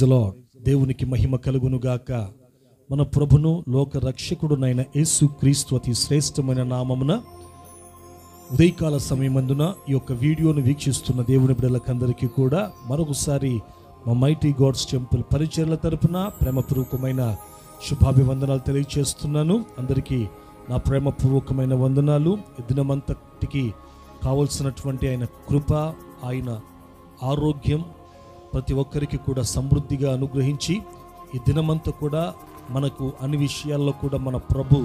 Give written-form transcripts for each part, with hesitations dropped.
Praise the lord. దేవునికి మహిమ కలుగును గాక. మన ప్రభును లోక రక్షకుడునైన యేసు క్రీస్తు అతి శ్రేష్టమైన నామమున ఉదయకాల సమయమందున ఈ యొక్క వీడియోను వీక్షిస్తున్న దేవుని బిడ్డలకందరికీ కూడా మరొకసారి మా మైటీ గాడ్స్ టెంపుల్ పరిచర్ల తరపున ప్రేమపూర్వకమైన శుభాభివందనాలు తెలియజేస్తున్నాను. అందరికీ నా ప్రేమపూర్వకమైన వందనాలు. ఈ దినమంతటికి కావలసినటువంటి ఆయన కృప, ఆయన ఆరోగ్యం ప్రతి ఒక్కరికి కూడా సమృద్ధిగా అనుగ్రహించి ఈ దినమంతా కూడా మనకు అన్ని విషయాల్లో కూడా మన ప్రభు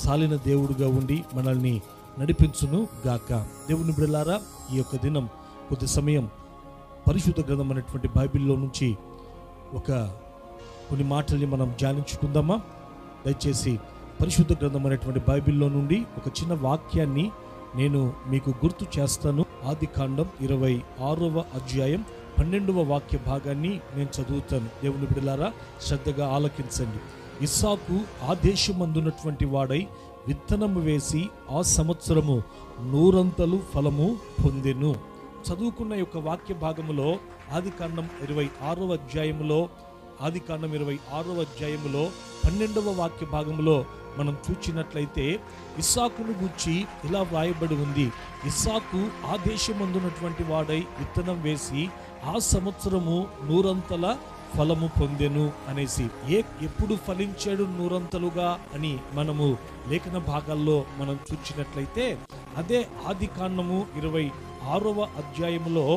సాలిన దేవుడుగా ఉండి మనల్ని నడిపించును గాక. దేవుని బిడ్డలారా, ఈ యొక్క దినం కొద్ది సమయం పరిశుద్ధ గ్రంథం అనేటువంటి బైబిల్లో నుంచి కొన్ని మాటల్ని మనం ధ్యానించుకుందామా? దయచేసి పరిశుద్ధ గ్రంథం అనేటువంటి బైబిల్లో నుండి ఒక చిన్న వాక్యాన్ని నేను మీకు గుర్తు చేస్తాను. ఆదికాండం 26వ అధ్యాయం 12వ వాక్య భాగాన్ని నేను చదువుతాను. దేవుని బిడ్డలారా, శ్రద్ధగా ఆలకించండి. ఇస్సాకు ఆ దేశమందున్నటువంటి వాడై విత్తనము వేసి ఆ సంవత్సరము 100 ఫలము పొందెను. చదువుకున్న యొక్క వాక్య భాగములో ఆదికాండం 26వ అధ్యాయములో 12వ వాక్య భాగంలో మనం చూచినట్లయితే ఇస్సాకును గూర్చి ఇలా వ్రాయబడి ఉంది. ఇస్సాకు ఆ దేశమందున్నటువంటి వాడై విత్తనం వేసి ఆ సంవత్సరము 100 ఫలము పొందెను అనేసి. ఎప్పుడు ఫలించాడు 100గా అని మనము లేఖన భాగాల్లో మనం చూచినట్లయితే అదే ఆదికాండము 26వ అధ్యాయంలో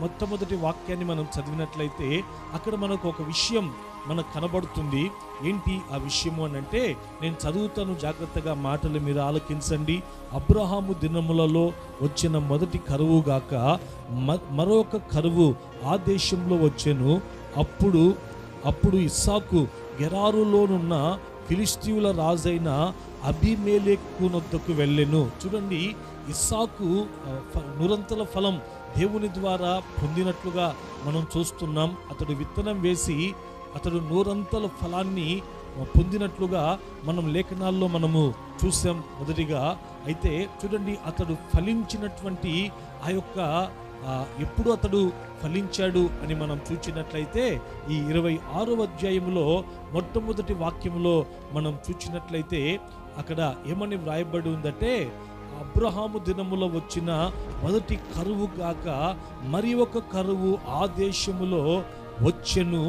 మొట్టమొదటి వాక్యాన్ని మనం చదివినట్లయితే అక్కడ మనకు ఒక విషయం మనకు కనబడుతుంది. ఏంటి ఆ విషయము అని అంటే, నేను చదువుతాను, జాగ్రత్తగా మాటలు మీరు ఆలకించండి. అబ్రహాము దినములలో వచ్చిన మొదటి కరువు గాక మరొక కరువు ఆ దేశంలో వచ్చెను. అప్పుడు ఇస్సాకు గెరారులోనున్న ఫిలిష్తీయుల రాజైన అబీమెలెకునొద్దకు వెళ్ళెను. చూడండి, ఇస్సాకు 100 ఫలం దేవుని ద్వారా పొందినట్లుగా మనం చూస్తున్నాం. అతడు విత్తనం వేసి అతడు 100 ఫలాన్ని పొందినట్లుగా మనం లేఖనాల్లో మనము చూసాం మొదటిగా. అయితే చూడండి, అతడు ఫలించినటువంటి ఆ యొక్క ఎప్పుడు అతడు ఫలించాడు అని మనం చూచినట్లయితే ఈ 26వ అధ్యాయంలో మొట్టమొదటి వాక్యంలో మనం చూచినట్లయితే అక్కడ ఏమని వ్రాయబడి ఉందంటే, అబ్రహాము దినములో వచ్చిన మొదటి కరువు కాక మరి ఒక కరువు ఆ దేశములో వచ్చెను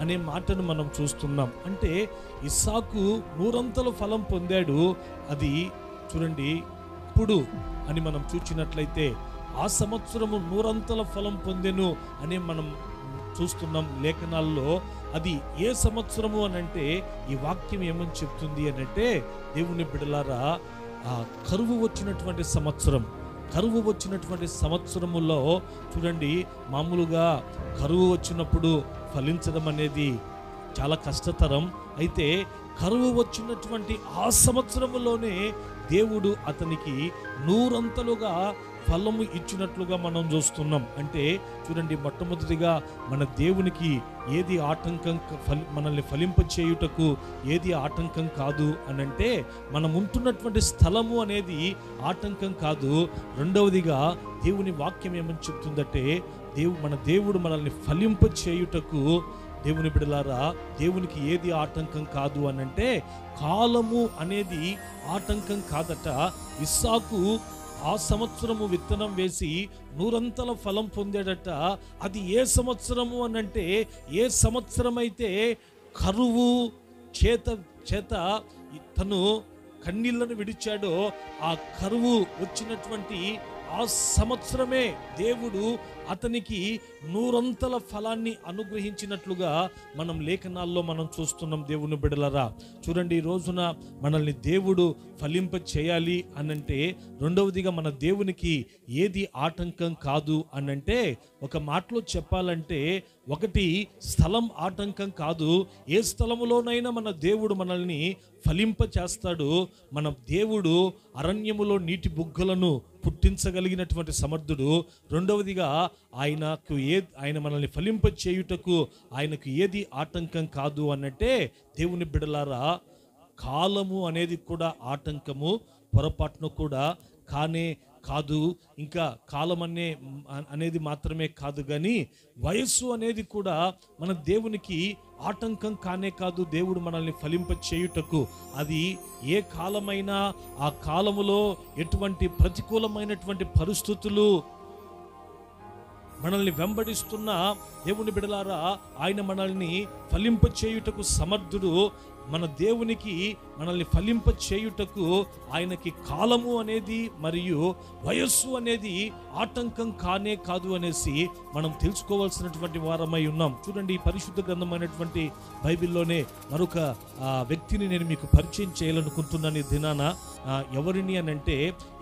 అనే మాటను మనం చూస్తున్నాం. అంటే ఇస్సాకు 100 ఫలం పొందాడు. అది చూడండి, ఇప్పుడు అని మనం చూచినట్లయితే ఆ సంవత్సరము 100 ఫలం పొందెను అని మనం చూస్తున్నాం లేఖనాల్లో. అది ఏ సంవత్సరము అని అంటే, ఈ వాక్యం ఏమని చెప్తుంది అని అంటే, దేవుని బిడ్డలారా, ఆ కరువు వచ్చినటువంటి సంవత్సరములో చూడండి, మామూలుగా కరువు వచ్చినప్పుడు ఫలించడం అనేది చాలా కష్టతరం. అయితే కరువు వచ్చినటువంటి ఆ సంవత్సరములోనే దేవుడు అతనికి 100 ఫలము ఇచ్చినట్లుగా మనం చూస్తున్నాం. అంటే చూడండి, మొట్టమొదటిగా మన దేవునికి ఏది ఆటంకం, మనల్ని ఫలింప చేయుటకు ఏది ఆటంకం కాదు అని అంటే, మనం ఉంటున్నటువంటి స్థలము అనేది ఆటంకం కాదు. రెండవదిగా దేవుని వాక్యం ఏమని చెప్తుందంటే, మన దేవుడు మనల్ని ఫలింప చేయుటకు, దేవుని బిడ్డలారా, దేవునికి ఏది ఆటంకం కాదు అని అంటే, కాలము అనేది ఆటంకం కాదట. ఇస్సాకు ఆ సంవత్సరము విత్తనం వేసి 100 ఫలం పొందాడట. అది ఏ సంవత్సరము అని అంటే, ఏ సంవత్సరమైతే కరువు చేత తను కన్నీళ్లను విడిచాడో ఆ కరువు వచ్చినటువంటి ఆ సంవత్సరమే దేవుడు అతనికి 100 ఫలాన్ని అనుగ్రహించినట్లుగా మనం లేఖనాల్లో మనం చూస్తున్నాం. దేవుని బిడ్డలారా, చూడండి, ఈ రోజున మనల్ని దేవుడు ఫలింప చేయాలి అనంటే, రెండవదిగా మన దేవునికి ఏది ఆటంకం కాదు అనంటే, ఒక మాటలో చెప్పాలంటే, ఒకటి స్థలం ఆటంకం కాదు. ఏ స్థలములోనైనా మన దేవుడు మనల్ని ఫలింప చేస్తాడు. మన దేవుడు అరణ్యములో నీటి బుగ్గలను పుట్టించగలిగినటువంటి సమర్థుడు. రెండవదిగా ఆయన మనల్ని ఫలింప చేయుటకు ఆయనకు ఏది ఆటంకం కాదు అనంటే, దేవుని బిడ్డలారా, కాలము అనేది కూడా ఆటంకము పొరపాటును కూడా కాదు, ఇంకా కాలం అనేది మాత్రమే కాదు, కానీ వయస్సు అనేది కూడా మన దేవునికి ఆటంకం కానే కాదు. దేవుడు మనల్ని ఫలింప చేయుటకు అది ఏ కాలమైనా ఆ కాలములో ఎటువంటి ప్రతికూలమైనటువంటి పరిస్థితులు మనల్ని వెంబడిస్తున్న దేవుని బిడలారా, ఆయన మనల్ని ఫలింప చేయుటకు సమర్థుడు. మన దేవునికి మనల్ని ఫలింప చేయుటకు ఆయనకి కాలము అనేది మరియు వయస్సు అనేది ఆటంకం కానే కాదు అనేసి మనం తెలుసుకోవాల్సినటువంటి వారమై ఉన్నాం. చూడండి, పరిశుద్ధ గ్రంథమైనటువంటి బైబిల్లోనే మరొక వ్యక్తిని నేను మీకు పరిచయం చేయాలనుకుంటున్నాను ఈ దినాన. ఎవరిని అని అంటే,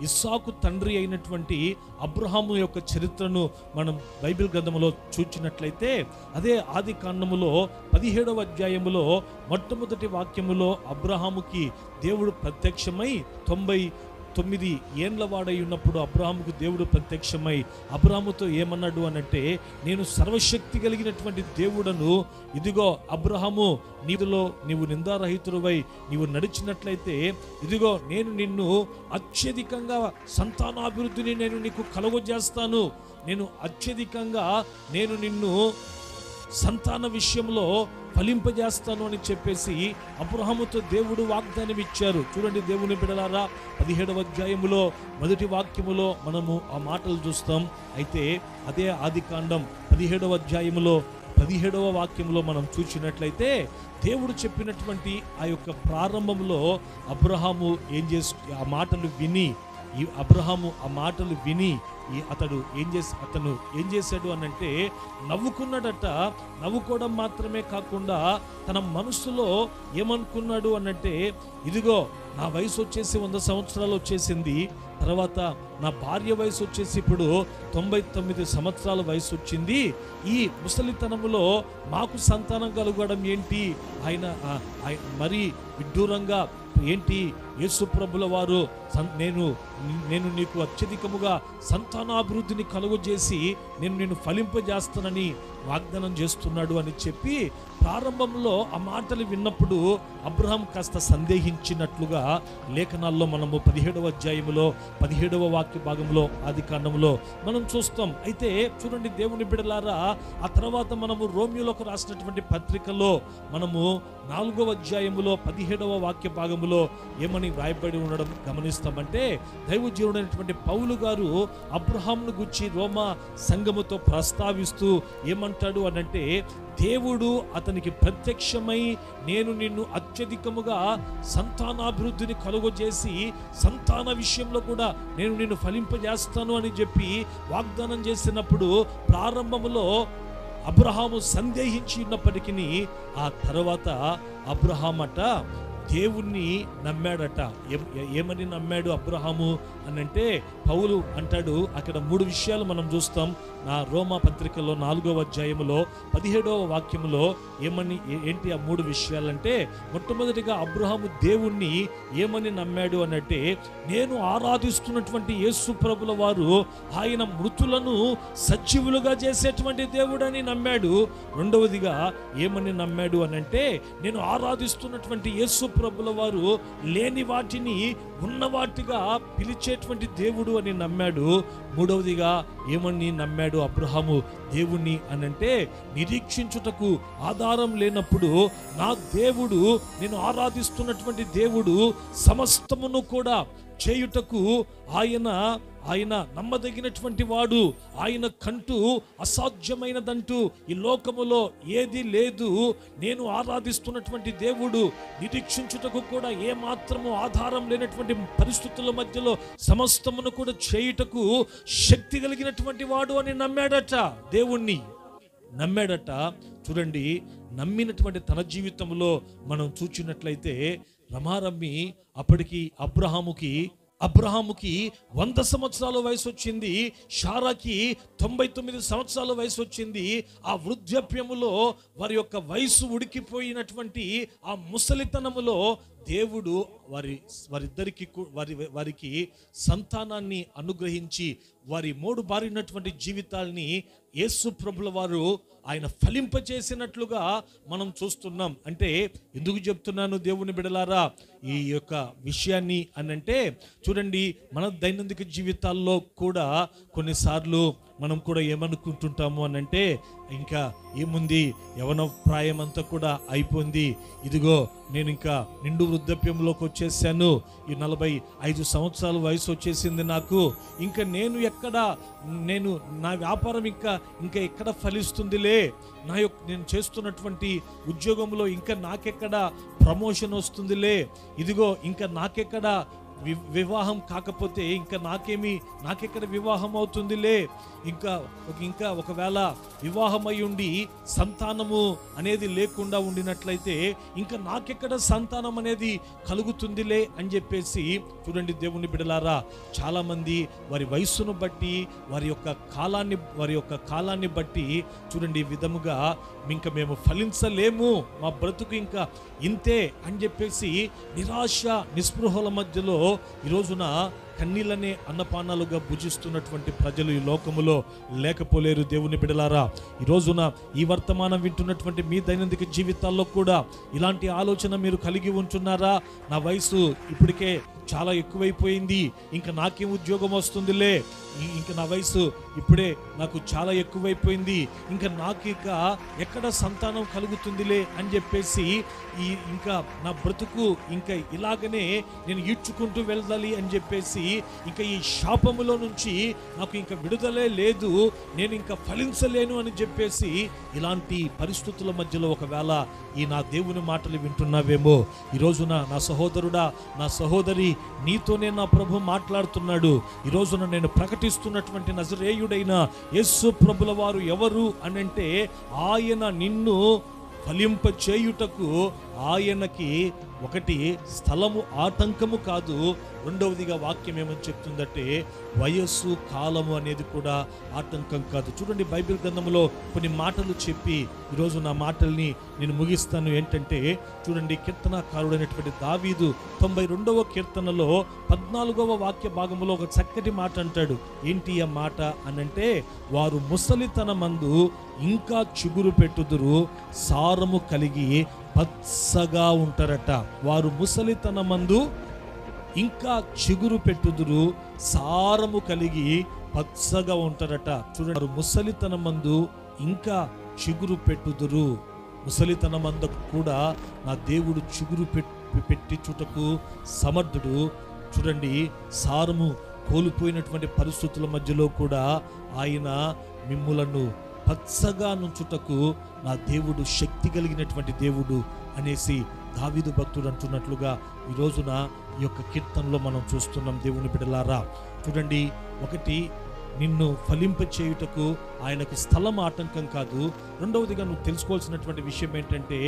ఇస్సాకు తండ్రి అయినటువంటి అబ్రహాము యొక్క చరిత్రను మనం బైబిల్ గ్రంథంలో చూచినట్లయితే, అదే ఆది కాండములో 17వ అధ్యాయములో మొట్టమొదటి వాక్యములో అబ్రహాముకి దేవుడు ప్రత్యక్షమై 99 ఏండ్ల వాడై ఉన్నప్పుడు అబ్రహాముకు దేవుడు ప్రత్యక్షమై అబ్రహాముతో ఏమన్నాడు అనంటే, నేను సర్వశక్తి కలిగినటువంటి దేవుడను, ఇదిగో అబ్రహాము, నీవు నిందారహితుడివై నీవు నడిచినట్లయితే ఇదిగో నేను నిన్ను అత్యధికంగా సంతానాభివృద్ధిని నేను నీకు కలుగజేస్తాను, నేను నిన్ను సంతాన విషయంలో ఫలింపజేస్తాను అని చెప్పేసి అబ్రహాముతో దేవుడు వాగ్దానం ఇచ్చారు. చూడండి దేవుని బిడలారా, 17వ అధ్యాయములో మొదటి వాక్యములో మనము ఆ మాటలు చూస్తాం. అయితే అదే ఆది కాండం 17వ అధ్యాయములో 17వ వాక్యంలో మనం చూసినట్లయితే, దేవుడు చెప్పినటువంటి ఆ యొక్క ప్రారంభంలో అబ్రహాము ఆ మాటలు విని అతను ఏం చేశాడు అనంటే, నవ్వుకున్నాడట. నవ్వుకోవడం మాత్రమే కాకుండా తన మనసులో ఏమనుకున్నాడు అనంటే, ఇదిగో నా వయసు వచ్చేసి 100 సంవత్సరాలు వచ్చేసింది, తర్వాత నా భార్య వయసు వచ్చేసి ఇప్పుడు 99 సంవత్సరాల వయసు వచ్చింది, ఈ ముసలితనములో మాకు సంతానం కలగడం ఏంటి, ఆయన మరి విడ్డూరంగా ఏంటి, యేసు ప్రభుల వారు నేను నీకు అత్యధికముగా సంతానాభివృద్ధిని కలుగజేసి నేను ఫలింపజేస్తానని వాగ్దానం చేస్తున్నాడు అని చెప్పి ప్రారంభంలో ఆ మాటలు విన్నప్పుడు అబ్రహాం కాస్త సందేహించినట్లుగా లేఖనాల్లో మనము 17వ అధ్యాయములో 17వ వాక్య భాగంలో ఆది కాండంలో మనం చూస్తాం. అయితే చూడండి దేవుని బిడలారా, ఆ తర్వాత మనము రోమియోలకు రాసినటువంటి పత్రికలో మనము 4వ అధ్యాయములో 17వ వాక్య భాగములో ఏమని వ్రాయబడి ఉండడం గమనిస్తామంటే, దైవజీవుడైనటువంటి పౌలు గారు అబ్రహామును గురించి రోమా సంఘముతో ప్రస్తావిస్తూ ఏమంటాడు అనంటే, దేవుడు అతనికి ప్రత్యక్షమై నేను నిన్ను అత్యధికముగా సంతానాభివృద్ధిని కలుగజేసి సంతాన విషయంలో కూడా నేను నిన్ను ఫలింపజేస్తాను అని చెప్పి వాగ్దానం చేసినప్పుడు ప్రారంభంలో అబ్రహాము సందేహించి ఉన్నప్పటికీ ఆ తర్వాత అబ్రహామట దేవుణ్ణి నమ్మాడట. ఏమని నమ్మాడు అబ్రహాము అనంటే, పౌలు అంటాడు అక్కడ 3 విషయాలు మనం చూస్తాం. నా రోమా పత్రికలో 4వ అధ్యాయములో 17వ వాక్యములో ఏంటి ఆ 3 విషయాలంటే, మొట్టమొదటిగా అబ్రహాము దేవుణ్ణి ఏమని నమ్మాడు అనంటే, నేను ఆరాధిస్తున్నటువంటి యేసు ప్రభుల వారు ఆయన మృతులను సజీవులుగా చేసేటువంటి దేవుడని నమ్మాడు. రెండవదిగా ఏమని నమ్మాడు అనంటే, నేను ఆరాధిస్తున్నటువంటి యేసు ప్రభుల వారు లేని వాటిని ఉన్నవాటిగా పిలిచేటువంటి దేవుడు అని నమ్మాడు. మూడవదిగా ఏమని నమ్మాడు అబ్రహాము దేవుణ్ణి అనంటే, నిరీక్షించుటకు ఆధారం లేనప్పుడు నా దేవుడు, నేను ఆరాధిస్తున్నటువంటి దేవుడు సమస్తమును కూడా చేయుటకు ఆయన నమ్మదగినటువంటి వాడు, ఆయన కంటూ అసాధ్యమైనదంటూ ఈ లోకములో ఏది లేదు. నేను ఆరాధిస్తున్నటువంటి దేవుడు నిరీక్షించుటకు కూడా ఏమాత్రము ఆధారం లేనటువంటి పరిస్థితుల మధ్యలో సమస్తమును కూడా చేయుటకు శక్తి కలిగినటువంటి వాడు అని నమ్మాడట. దేవుణ్ణి నమ్మాడట. చూడండి, నమ్మినటువంటి తన జీవితంలో మనం చూచినట్లయితే రమారమ్మి అప్పటికి అబ్రహాముకి 100 సంవత్సరాల వయసు వచ్చింది, షారాకి 99 సంవత్సరాల వయసు వచ్చింది. ఆ వృద్ధాప్యములో వారి యొక్క వయసు ఉడికిపోయినటువంటి ఆ ముసలితనములో దేవుడు వారిద్దరికి వారికి సంతానాన్ని అనుగ్రహించి వారి మోడు బారినటువంటి జీవితాల్ని యేసు ప్రభుల వారు ఆయన ఫలింపచేసినట్లుగా మనం చూస్తున్నాం. అంటే ఎందుకు చెప్తున్నాను దేవుని బిడలారా ఈ యొక్క విషయాన్ని అనంటే, చూడండి మన దైనందిక జీవితాల్లో కూడా కొన్నిసార్లు మనం కూడా ఏమనుకుంటుంటాము అనంటే, ఇంకా ఏముంది, యవన ప్రాయం అంతా కూడా అయిపోయింది, ఇదిగో నేను ఇంకా నిండు వృద్ధాప్యంలోకి వచ్చేసాను, ఈ 45 సంవత్సరాల వయసు వచ్చేసింది నాకు, ఇంకా నేను నా వ్యాపారం ఇంకా ఎక్కడ ఫలిస్తుందిలే, నేను చేస్తున్నటువంటి ఉద్యోగంలో ఇంకా నాకెక్కడ ప్రమోషన్ వస్తుందిలే, ఇదిగో ఇంకా నాకెక్కడ వివాహం కాకపోతే ఇంకా నాకెక్కడ వివాహం అవుతుందిలే, ఇంకా ఒకవేళ వివాహం అయి ఉండి సంతానము అనేది లేకుండా ఉండినట్లయితే ఇంకా నాకెక్కడ సంతానం అనేది కలుగుతుందిలే అని చెప్పేసి, చూడండి దేవుని బిడలారా, చాలామంది వారి వయస్సును బట్టి వారి యొక్క కాలాన్ని బట్టి చూడండి ఈ విధముగా ఇంకా మేము ఫలించలేము, మా బ్రతుకు ఇంకా ఇంతే అని చెప్పేసి నిరాశ నిస్పృహల మధ్యలో ఈ రోజున కన్నీళ్ళనే అన్నపానాలుగా భుజిస్తున్నటువంటి ప్రజలు ఈ లోకములో లేకపోలేరు. దేవుని బిడలారా, ఈ రోజున ఈ వర్తమానం వింటున్నటువంటి మీ దైనందిక జీవితాల్లో కూడా ఇలాంటి ఆలోచన మీరు కలిగి ఉంటున్నారా? నా వయసు ఇప్పటికే చాలా ఎక్కువైపోయింది, ఇంకా నాకేం ఉద్యోగం వస్తుందిలే, ఇంకా నా వయసు ఇప్పుడే నాకు చాలా ఎక్కువైపోయింది, ఇంకా నాకు ఎక్కడ సంతానం కలుగుతుందిలే అని చెప్పేసి ఇంకా నా బ్రతుకు ఇంకా ఇలాగనే నేను ఈడ్చుకుంటూ వెళ్ళాలి అని చెప్పేసి ఇంకా ఈ శాపములో నుంచి నాకు ఇంకా విడుదలే లేదు, నేను ఇంకా ఫలించలేను అని చెప్పేసి ఇలాంటి పరిస్థితుల మధ్యలో ఒకవేళ ఈ నా దేవుని మాటలు వింటున్నావేమో, ఈ రోజున నా సహోదరుడా, నా సహోదరి, నీతోనే నా ప్రభు మాట్లాడుతున్నాడు. ఈ రోజున నేను ప్రకటిస్తున్నటువంటి నజరేయుడైన యేసు ప్రభుల వారు ఎవరు అనంటే, ఆయన నిన్ను ఫలింప చేయుటకు ఆయనకి ఒకటి స్థలము ఆటంకము కాదు, రెండవదిగా వాక్యం ఏమని చెప్తుందంటే వయస్సు కాలము అనేది కూడా ఆటంకం కాదు. చూడండి బైబిల్ గ్రంథంలో కొన్ని మాటలు చెప్పి ఈరోజు నా మాటల్ని నేను ముగిస్తాను. ఏంటంటే చూడండి, కీర్తనాకారుడైనటువంటి దావీదు 92వ కీర్తనలో 14వ వాక్య భాగంలో ఒక చక్కటి మాట అంటాడు. ఏంటి ఆ మాట అనంటే, వారు ముసలితనమందు ఇంకా చిగురు పెట్టుదురు, సారము కలిగి పచ్చగా ఉంటారట. వారు ముసలితనమందు ఇంకా చిగురు పెట్టుదురు, సారము కలిగి పచ్చగా ఉంటారట. చూడండి, వారు ముసలితనమందు ఇంకా చిగురు పెట్టుదురు. ముసలితనమందు కూడా నా దేవుడు చిగురు పెట్టి చుటకు సమర్థుడు. చూడండి, సారము కోల్పోయినటువంటి పరిస్థితుల మధ్యలో కూడా ఆయన మిమ్ములను పచ్చగా నుంచుటకు నా దేవుడు శక్తి కలిగినటువంటి దేవుడు అనేసి దావీదు భక్తుడు అంటున్నట్లుగా ఈ రోజున ఈ యొక్క కీర్తనలో మనం చూస్తున్నాం. దేవుని బిడ్డలారా, చూడండి, ఒకటి నిన్ను ఫలింప చేయుటకు ఆయనకి స్థలం ఆటంకం కాదు. రెండవదిగా నువ్వు తెలుసుకోవాల్సినటువంటి విషయం ఏంటంటే,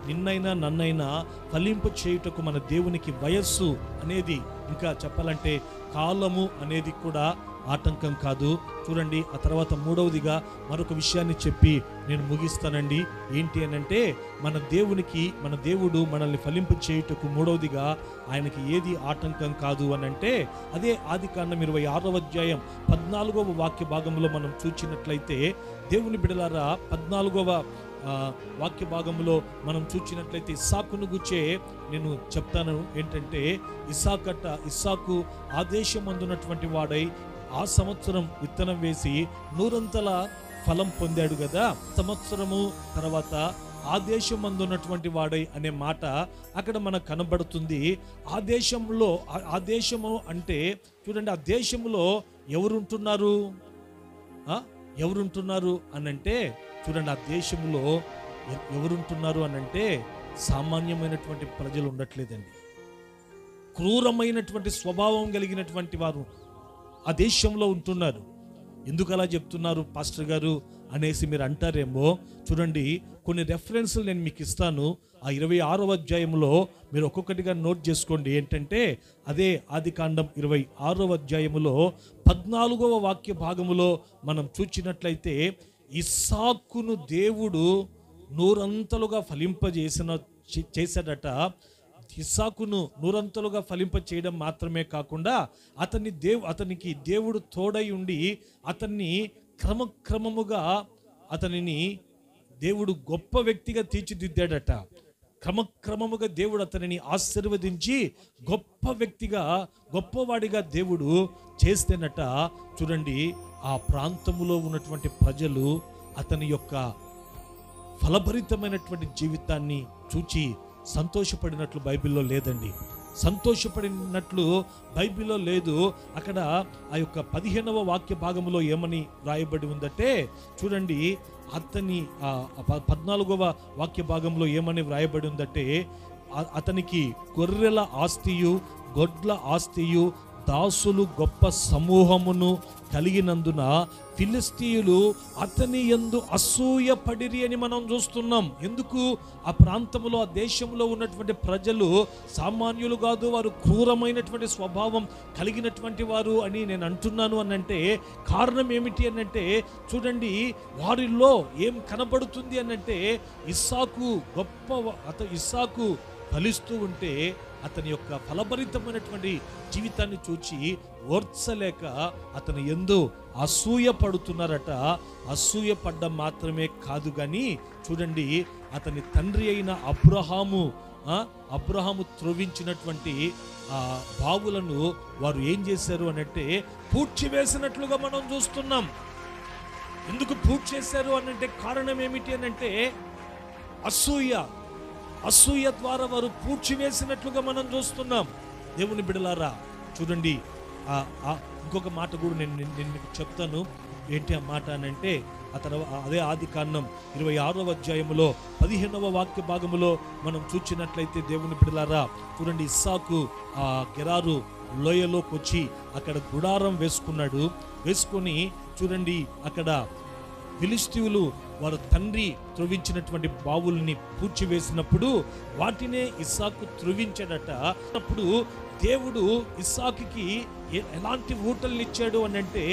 నిన్నైనా నన్నైనా ఫలింప చేయుటకు మన దేవునికి వయస్సు అనేది, ఇంకా చెప్పాలంటే కాలము అనేది కూడా ఆటంకం కాదు. చూడండి, ఆ తర్వాత మూడవదిగా మరొక విషయాన్ని చెప్పి నేను ముగిస్తానండి. ఏంటి అనంటే, మన దేవుడు మనల్ని ఫలింపు చేయుటకు మూడవదిగా ఆయనకి ఏది ఆటంకం కాదు అనంటే, అదే ఆదికాండం 26వ అధ్యాయం 14వ వాక్య భాగంలో మనం చూచినట్లయితే, దేవుని బిడలారా 14వ వాక్య భాగంలో మనం చూచినట్లయితే ఇస్సాకును గుచ్చే నేను చెప్తాను. ఏంటంటే, ఇస్సాకు ఆదేశమందున్నటువంటి వాడై ఆ సంవత్సరం విత్తనం వేసి 100 ఫలం పొందాడు కదా. సంవత్సరము తర్వాత ఆదేశమందున్నటువంటి వాడై అనే మాట అక్కడ మనకు కనబడుతుంది. ఆదేశము అంటే చూడండి, ఆ దేశంలో ఎవరుంటున్నారు అనంటే, చూడండి, ఆ దేశంలో ఎవరుంటున్నారు అనంటే సామాన్యమైనటువంటి ప్రజలు ఉండట్లేదండి. క్రూరమైనటువంటి స్వభావం కలిగినటువంటి వారు ఆ దేశంలో ఉంటున్నారు. ఎందుకు అలా చెప్తున్నారు పాస్టర్ గారు అనేసి మీరు అంటారేమో. చూడండి, కొన్ని రెఫరెన్స్లు నేను మీకు ఇస్తాను. ఆ 26వ అధ్యాయంలో మీరు ఒక్కొక్కటిగా నోట్ చేసుకోండి. ఏంటంటే, అదే ఆదికాండం 26వ అధ్యాయములో 14వ వాక్య భాగములో మనం చూచినట్లయితే, ఇస్సాకును దేవుడు 100 అంతలుగా చేశాడట. ఇస్సాకును నూరంతలుగా ఫలింప చేయడం మాత్రమే కాకుండా అతనికి దేవుడు తోడై ఉండి అతన్ని క్రమక్రమముగా అతనిని దేవుడు గొప్ప వ్యక్తిగా తీర్చిదిద్దాడట. క్రమక్రమముగా దేవుడు అతనిని ఆశీర్వదించి గొప్ప వ్యక్తిగా, గొప్పవాడిగా దేవుడు చేస్తేనట చూడండి, ఆ ప్రాంతములో ఉన్నటువంటి ప్రజలు అతని యొక్క ఫలభరితమైనటువంటి జీవితాన్ని చూచి సంతోషపడినట్లు బైబిల్లో లేదండి. సంతోషపడినట్లు బైబిల్లో లేదు. అక్కడ ఆ యొక్క 15వ వాక్య భాగంలో ఏమని రాయబడి ఉందంటే చూడండి, అతని 14వ వాక్య భాగంలో ఏమని వ్రాయబడి ఉందంటే, అతనికి గొర్రెల ఆస్తియు గొడ్ల ఆస్తియు దాసులు గొప్ప సమూహమును కలిగినందున ఫిలిస్తీయులు అతని యందు అసూయపడిరి అని మనం చూస్తున్నాం. ఎందుకు? ఆ ప్రాంతంలో, ఆ దేశంలో ఉన్నటువంటి ప్రజలు సామాన్యులు కాదు, వారు క్రూరమైనటువంటి స్వభావం కలిగినటువంటి వారు అని నేను అంటున్నాను అనంటే కారణం ఏమిటి అనంటే చూడండి, వారిలో ఏం కనబడుతుంది అనంటే ఇస్సాకు ఫలిస్తూ ఉంటే అతని యొక్క ఫలభరితమైనటువంటి జీవితాన్ని చూచి ఓర్చలేక అతను ఎందు అసూయ పడుతున్నారట. అసూయ పడ్డం మాత్రమే కాదు కానీ చూడండి, అతని తండ్రి అయిన అబ్రహాము త్రవ్వించినటువంటి బావులను వారు ఏం చేశారు అనంటే పూడ్చివేసినట్లుగా మనం చూస్తున్నాం. ఎందుకు పూడ్చి చేశారు అనంటే కారణం ఏమిటి అనంటే అసూయ ద్వారా వారు పూడ్చివేసినట్లుగా మనం చూస్తున్నాం. దేవుని బిడ్డలారా చూడండి, ఇంకొక మాట కూడా నేను మీకు చెప్తాను. ఏంటి ఆ మాట అనంటే అదే ఆదికాండం 26వ అధ్యాయములో 15వ వాక్య భాగములో మనం చూచినట్లయితే దేవుని బిడ్డలారా చూడండి, ఇస్సాకు ఆ గెరారు లోయలోకి వచ్చి అక్కడ గుడారం వేసుకొని చూడండి, అక్కడ ఫిలిస్తీయులు వారు తండ్రి త్రవ్వించినటువంటి బావుల్ని పూడ్చివేసినప్పుడు వాటినే ఇస్సాకు త్రవ్వించాడట. అప్పుడు దేవుడు ఇస్సాకుకి ఎలాంటి ఊటల్ని ఇచ్చాడు అనంటే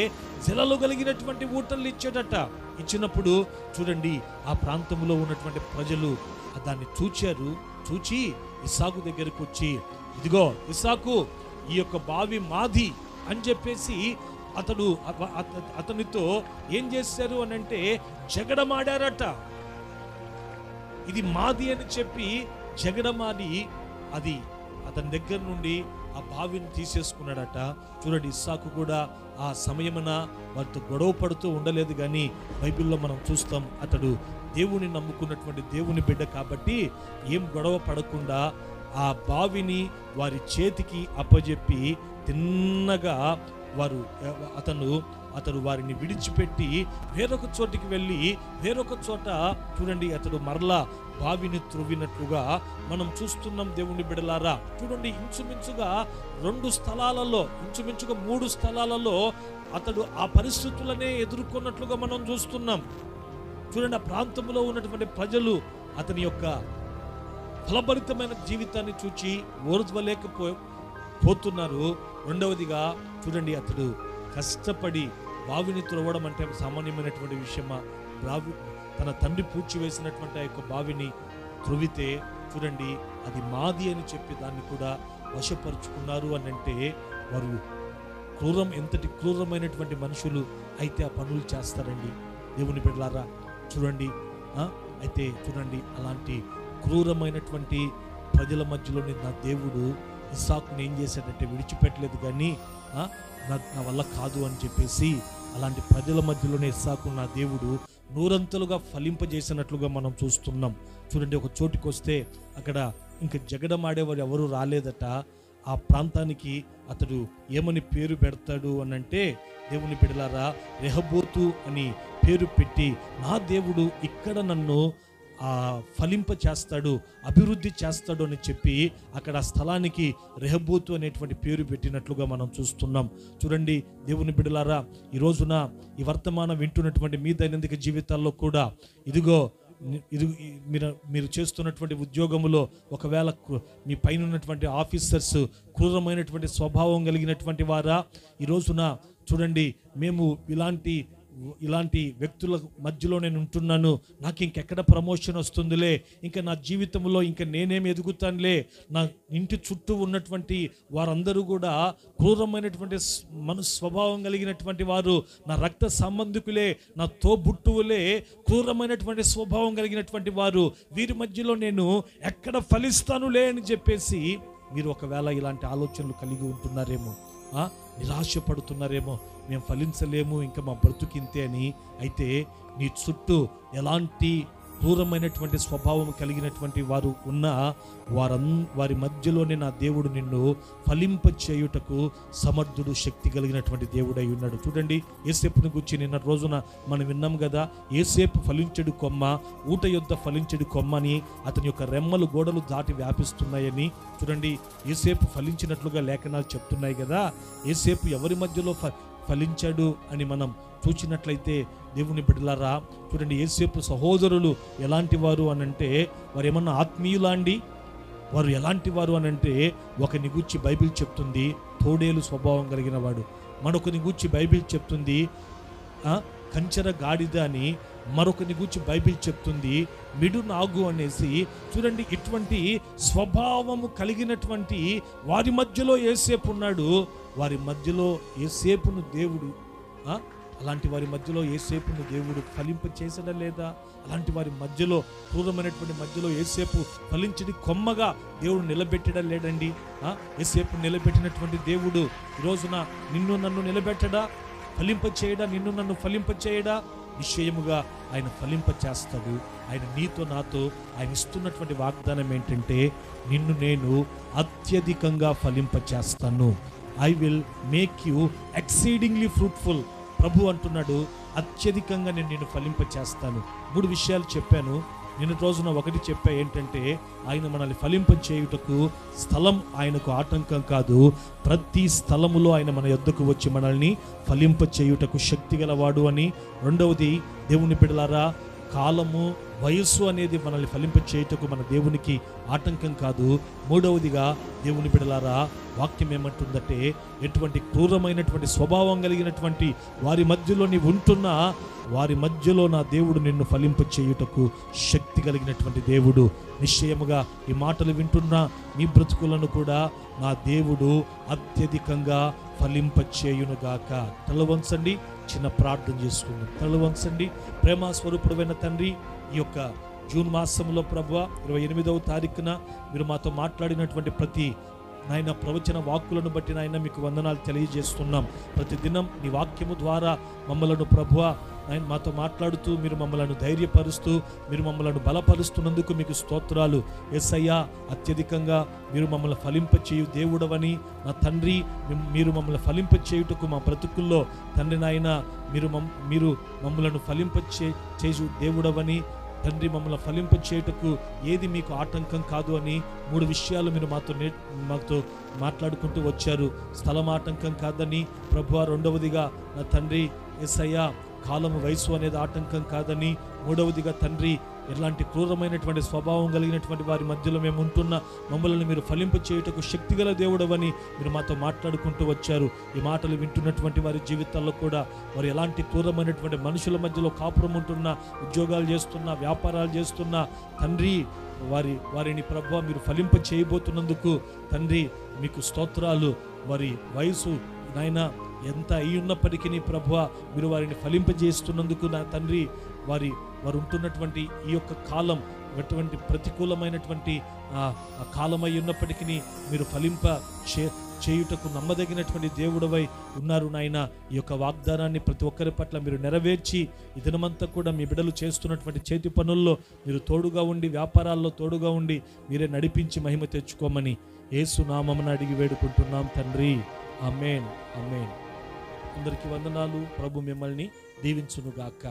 జలలు కలిగినటువంటి ఊటల్ని ఇచ్చాడట. ఇచ్చినప్పుడు చూడండి, ఆ ప్రాంతంలో ఉన్నటువంటి ప్రజలు దాన్ని చూచి ఇస్సాకు దగ్గరకు వచ్చి, ఇదిగో ఇస్సాకు, ఈ యొక్క బావి మాది అని చెప్పేసి అతనితో ఏం చేశారు అనంటే జగడమాడారట. ఇది మాది అని చెప్పి జగడమాడి అది అతని దగ్గర నుండి ఆ బావిని తీసేసుకున్నాడట. చూడండి, ఇస్సాకు కూడా ఆ సమయమున వారితో గొడవ పడుతూ ఉండలేదు. కానీ బైబిల్లో మనం చూస్తాం, అతడు దేవుని నమ్ముకున్నటువంటి దేవుని బిడ్డ కాబట్టి ఏం గొడవ పడకుండా ఆ బావిని వారి చేతికి అప్పజెప్పి తిన్నగా అతడు వారిని విడిచిపెట్టి వేరొక చోటికి వెళ్ళి వేరొక చోట చూడండి, అతడు మరలా బావిని త్రవ్వినట్లుగా మనం చూస్తున్నాం. దేవుని బిడలారా చూడండి, ఇంచుమించుగా 3 స్థలాలలో అతడు ఆ పరిస్థితులనే ఎదుర్కొన్నట్లుగా మనం చూస్తున్నాం. చూడండి, ఆ ప్రాంతంలో ఉన్నటువంటి ప్రజలు అతని యొక్క ఫలభరితమైన జీవితాన్ని చూచి ఓర్వలేకపోతున్నారు. రెండవదిగా చూడండి, అతడు కష్టపడి బావిని త్రవ్వడం అంటే సామాన్యమైనటువంటి విషయమా? తన తండ్రి పూడ్చివేసినటువంటి ఆ యొక్క బావిని త్రవ్వితే చూడండి, అది మాది అని చెప్పి దాన్ని కూడా వశపరుచుకున్నారు అని అంటే వారు ఎంతటి క్రూరమైనటువంటి మనుషులు అయితే ఆ పనులు చేస్తారండి. దేవుని బిడ్డలారా చూడండి, అయితే చూడండి, అలాంటి క్రూరమైనటువంటి ప్రజల మధ్యలోని నా దేవుడు ఇస్సాకుని ఏం చేశాడంటే విడిచిపెట్టలేదు. కానీ నా వల్ల కాదు అని చెప్పేసి అలాంటి ప్రజల మధ్యలోనే ఇస్సాకు నా దేవుడు నూరంతలుగా ఫలింపజేసినట్లుగా మనం చూస్తున్నాం. చూడండి, ఒక చోటుకి వస్తే అక్కడ ఇంకా జగడమాడేవారు ఎవరు రాలేదట. ఆ ప్రాంతానికి అతడు ఏమని పేరు పెడతాడు అనంటే దేవుని బిడ్డలారా రెహోబోతు అని పేరు పెట్టి, నా దేవుడు ఇక్కడ నన్ను ఫలింప చేస్తాడు, అభివృద్ధి చేస్తాడు అని చెప్పి అక్కడ స్థలానికి రెహోబోతు అనేటువంటి పేరు పెట్టినట్లుగా మనం చూస్తున్నాం. చూడండి దేవుని బిడ్డలారా, ఈ రోజున ఈ వర్తమానం వింటున్నటువంటి మీ దైనందిక జీవితాల్లో కూడా ఇదిగో మీరు చేస్తున్నటువంటి ఉద్యోగములో ఒకవేళ మీ పైన ఉన్నటువంటి ఆఫీసర్స్ క్రూరమైనటువంటి స్వభావం కలిగినటువంటి వారా, ఈ రోజున చూడండి, మేము ఇలాంటి ఇలాంటి వ్యక్తుల మధ్యలో నేను ఉంటున్నాను, నాకు ఇంకెక్కడ ప్రమోషన్ వస్తుందిలే, ఇంకా నా జీవితంలో ఇంకా నేనేమి ఎదుగుతానులే, నా ఇంటి చుట్టూ ఉన్నటువంటి వారందరూ కూడా క్రూరమైనటువంటి స్వభావం కలిగినటువంటి వారు, నా రక్త సంబంధికులే, నా తోబుట్టువులే క్రూరమైనటువంటి స్వభావం కలిగినటువంటి వారు, వీరి మధ్యలో నేను ఎక్కడ ఫలిస్తానులే అని చెప్పేసి మీరు ఒకవేళ ఇలాంటి ఆలోచనలు కలిగి ఉంటున్నారేమో, నిరాశపడుతున్నారేమో, మేము ఫలించలేము, ఇంకా మా బ్రతుకింతే అని. అయితే నీ చుట్టూ ఎలాంటి క్రూరమైనటువంటి స్వభావం కలిగినటువంటి వారు ఉన్న వారి మధ్యలోనే నా దేవుడు నిన్ను ఫలింప చేయుటకు సమర్థుడు, శక్తి కలిగినటువంటి దేవుడై ఉన్నాడు. చూడండి, యోసేపుని గురించి నిన్న రోజున మనం విన్నాం కదా. యోసేపు ఫలించడు కొమ్మ, ఊట యొద్ద ఫలించడు కొమ్మ అని అతని యొక్క రెమ్మలు గోడలు దాటి వ్యాపిస్తున్నాయని. చూడండి, యోసేపు ఫలించినట్లుగా లేఖనాలు చెప్తున్నాయి కదా. యోసేపు ఎవరి మధ్యలో ఫలించాడు అని మనం చూచినట్లయితే దేవుని బిడ్డలారా, చూడండి, యోసేపు సహోదరులు ఎలాంటి వారు అనంటే, వారు ఏమన్నా ఆత్మీయులాండి, వారు ఎలాంటి వారు అనంటే, ఒకని గూర్చి బైబిల్ చెప్తుంది తోడేలు స్వభావం కలిగిన వాడు, మరొకని గూర్చి బైబిల్ చెప్తుంది కంచెర గాడిద అని, మరొకని గూర్చి బైబిల్ చెప్తుంది మిడు నాగు అనేసి. చూడండి, ఇటువంటి స్వభావము కలిగినటువంటి వారి మధ్యలో యోసేపు ఉన్నాడు. వారి మధ్యలో యోసేపును దేవుడు అలాంటి వారి మధ్యలో యోసేపును దేవుడు ఫలింప చేసడం లేదా? అలాంటి వారి మధ్యలో, క్రూరమైనటువంటి మధ్యలో యోసేపు ఫలించడి కొమ్మగా దేవుడు నిలబెట్టడం లేదండి. యోసేపు నిలబెట్టినటువంటి దేవుడు ఈ రోజున నిన్ను నన్ను నిలబెట్టడా? ఫలింప చేయడా? నిన్ను నన్ను ఫలింప చేయడా? నిశ్చయముగా ఆయన ఫలింప చేస్తాడు. ఆయన నీతో నాతో ఆయన ఇస్తున్నటువంటి వాగ్దానం ఏంటంటే, నిన్ను నేను అత్యధికంగా ఫలింప చేస్తాను. I will make you exceedingly fruitful. ప్రభు అంటున్నాడు, అత్యధికంగా నేను నిన్ను ఫలింప చేస్తాను. 3 విషయాలు చెప్పాను నిన్న రోజున. ఒకటి చెప్పా ఏంటంటే, ఆయన మనల్ని ఫలింప చేయుటకు స్థలం ఆయనకు ఆటంకం కాదు. ప్రతి స్థలములో ఆయన మన యొద్దకు వచ్చి మనల్ని ఫలింప చేయుటకు శక్తి గలవాడు అని. రెండవది, దేవుని బిడ్డలారా, కాలము వయస్సు అనేది మనల్ని ఫలింప చేయుటకు మన దేవునికి ఆటంకం కాదు. మూడవదిగా, దేవుని బిడ్డలారా, వాక్యం ఏమంటుందంటే, ఎటువంటి క్రూరమైనటువంటి స్వభావం కలిగినటువంటి వారి మధ్యలో నీవు ఉంటున్నా, వారి మధ్యలో నా దేవుడు నిన్ను ఫలింప చేయుటకు శక్తి కలిగినటువంటి దేవుడు. నిశ్చయముగా ఈ మాటలు వింటున్న మీ బ్రతుకులను కూడా నా దేవుడు అత్యధికంగా ఫలింప చేయునుగాక. తలవంచండి, చిన్న ప్రార్థన చేసుకుందాం. తలవంచండి. ప్రేమ స్వరూపుడైన తండ్రి, ఈ యొక్క జూన్ మాసంలో ప్రభువా 28వ తారీఖున మీరు మాతో మాట్లాడినటువంటి ప్రతి నాయన ప్రవచన వాక్కులను బట్టి నాయన మీకు వందనాలు తెలియజేస్తున్నాం. ప్రతిదినం నీ వాక్యము ద్వారా మమ్మలను ప్రభువా ఆయన మాతో మాట్లాడుతూ, మీరు మమ్మలను ధైర్యపరుస్తూ, మీరు మమ్మలను బలపరుస్తున్నందుకు మీకు స్తోత్రాలు. యేసయ్యా, అత్యధికంగా మీరు మమ్మల్ని ఫలింప చేయు దేవుడవని నా తండ్రి, మీరు మమ్మల్ని ఫలింప చేయుటకు మా బ్రతుకుల్లో తండ్రి నాయన మీరు మమ్మలను ఫలింప చేయు దేవుడవని తండ్రి, మమ్మల్ని ఫలింప చేయుటకు ఏది మీకు ఆటంకం కాదు అని 3 విషయాలు మీరు మాతో మాట్లాడుకుంటూ వచ్చారు. స్థలం ఆటంకం కాదని ప్రభువా, రెండవదిగా నా తండ్రి యేసయ్యా కాలము వయసు అనేది ఆటంకం కాదని, మూడవదిగా తండ్రి ఎలాంటి క్రూరమైనటువంటి స్వభావం కలిగినటువంటి వారి మధ్యలో మేము ఉంటున్న మమ్మల్ని మీరు ఫలింప చేయుటకు శక్తిగల దేవుడవని మీరు మాతో మాట్లాడుకుంటూ వచ్చారు. ఈ మాటలు వింటున్నటువంటి వారి జీవితాల్లో కూడా వారు ఎలాంటి క్రూరమైనటువంటి మనుషుల మధ్యలో కాపురం ఉంటున్న, ఉద్యోగాలు చేస్తున్న, వ్యాపారాలు చేస్తున్న తండ్రి, వారిని ప్రభువా మీరు ఫలింప చేయబోతున్నందుకు తండ్రి మీకు స్తోత్రాలు. వారి వయసు నాయన ఎంత అయ్యున్నప్పటికీ ప్రభువా మీరు వారిని ఫలింపజేస్తున్నందుకు నా తండ్రి, వారు ఉంటున్నటువంటి ఈ యొక్క కాలం ఎటువంటి ప్రతికూలమైనటువంటి కాలమై ఉన్నప్పటికీ మీరు ఫలింప చేయుటకు నమ్మదగినటువంటి దేవుడవై ఉన్నారు నాయన. ఈ యొక్క వాగ్దానాన్ని ప్రతి ఒక్కరి పట్ల మీరు నెరవేర్చి ఈ దినమంతా కూడా మీ బిడ్డలు చేస్తున్నటువంటి చేతి పనుల్లో మీరు తోడుగా ఉండి, వ్యాపారాల్లో తోడుగా ఉండి మీరే నడిపించి మహిమ తెచ్చుకోమని యేసు నామమున అడిగి వేడుకుంటున్నాం తండ్రి. ఆమేన్, ఆమేన్. అందరికీ వందనాలు. ప్రభు మిమ్మల్ని దీవించునుగాక.